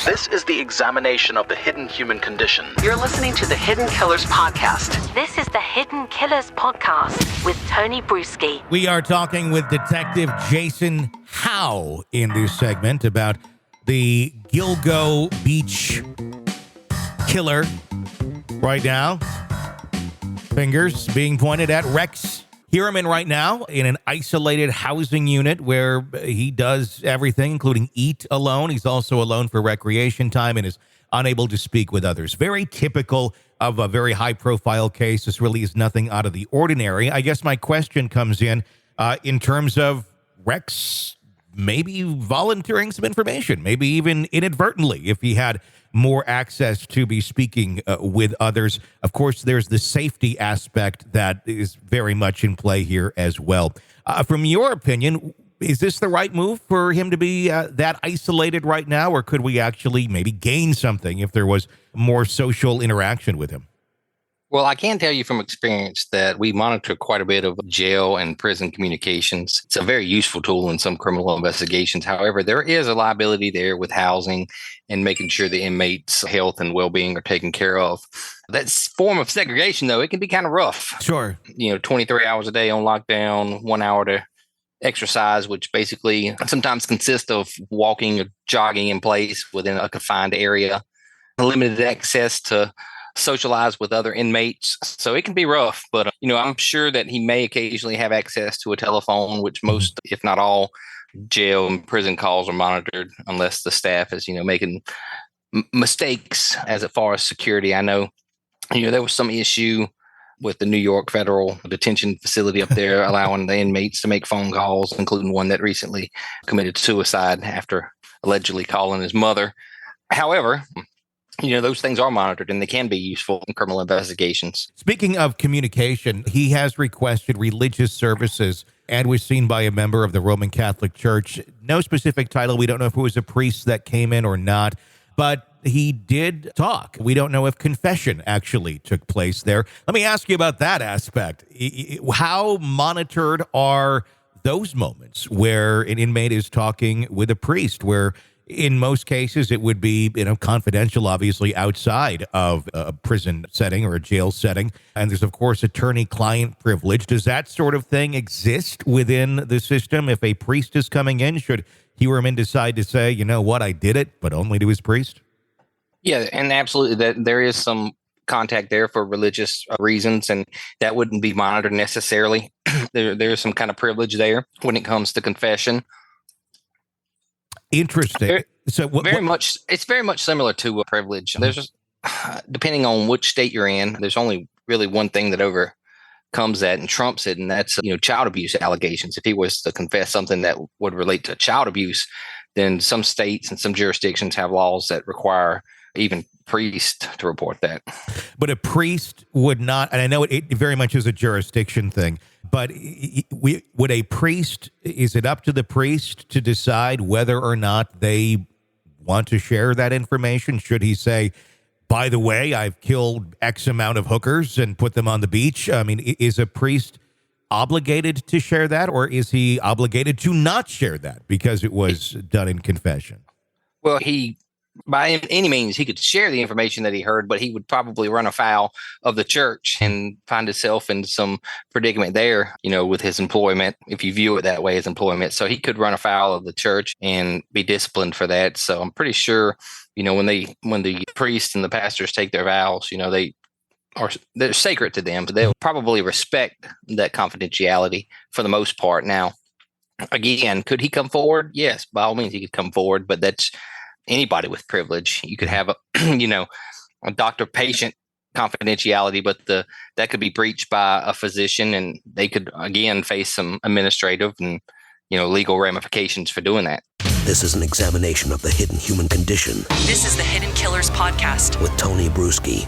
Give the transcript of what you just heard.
This is the examination of the hidden human condition. You're listening to the Hidden Killers podcast. This is the Hidden Killers podcast with Tony Brueski. We are talking with Detective Jason Howe in this segment about the Gilgo Beach Killer. Right now, fingers being pointed at Rex Heuermann right now in an isolated housing unit where he does everything, including eat alone. He's also alone for recreation time and is unable to speak with others. Very typical of a very high-profile case. This really is nothing out of the ordinary. I guess my question comes in terms of Rex maybe volunteering some information, maybe even inadvertently, if he had more access to be speaking with others. Of course, there's the safety aspect that is very much in play here as well. From your opinion, is this the right move for him to be that isolated right now, or could we actually maybe gain something if there was more social interaction with him? Well, I can tell you from experience that we monitor quite a bit of jail and prison communications. It's a very useful tool in some criminal investigations. However, there is a liability there with housing and making sure the inmates' health and well-being are taken care of. That form of segregation, though, it can be kind of rough. Sure. 23 hours a day on lockdown, 1 hour to exercise, which basically sometimes consists of walking or jogging in place within a confined area, limited access to socialize with other inmates. So it can be rough, but I'm sure that he may occasionally have access to a telephone, which most, if not all, jail and prison calls are monitored unless the staff is, making mistakes as far as security. I know, there was some issue with the New York Federal Detention Facility up there allowing the inmates to make phone calls, including one that recently committed suicide after allegedly calling his mother. However, those things are monitored and they can be useful in criminal investigations. Speaking of communication, he has requested religious services and was seen by a member of the Roman Catholic Church. No specific title. We don't know if it was a priest that came in or not, but he did talk. We don't know if confession actually took place there. Let me ask you about that aspect. How monitored are those moments where an inmate is talking with a priest, where in most cases, it would be, confidential, obviously, outside of a prison setting or a jail setting. And there's, of course, attorney-client privilege. Does that sort of thing exist within the system? If a priest is coming in, should Heuermann decide to say, you know what, I did it, but only to his priest? Yeah, and absolutely, that there is some contact there for religious reasons, and that wouldn't be monitored necessarily. There's some kind of privilege there when it comes to confession. Interesting. It's very much similar to a privilege. There's just, depending on which state you're in, there's only really one thing that overcomes that and trumps it, and that's child abuse allegations. If he was to confess something that would relate to child abuse, then some states and some jurisdictions have laws that require even priests to report that. But a priest would not, and I know it very much is a jurisdiction thing, but would a priest, is it up to the priest to decide whether or not they want to share that information? Should he say, by the way, I've killed X amount of hookers and put them on the beach? I mean, is a priest obligated to share that, or is he obligated to not share that because it was done in confession? Well, by any means, he could share the information that he heard, but he would probably run afoul of the church and find himself in some predicament there, with his employment, if you view it that way as employment. So he could run afoul of the church and be disciplined for that. So I'm pretty sure, when the priests and the pastors take their vows, they're sacred to them. So they'll probably respect that confidentiality for the most part. Now, again, could he come forward? Yes, by all means, he could come forward, but that's anybody with privilege. You could have a doctor-patient confidentiality, but that could be breached by a physician, and they could again face some administrative and legal ramifications for doing that. This is an examination of the hidden human condition. This is the Hidden Killers podcast with Tony Brueski.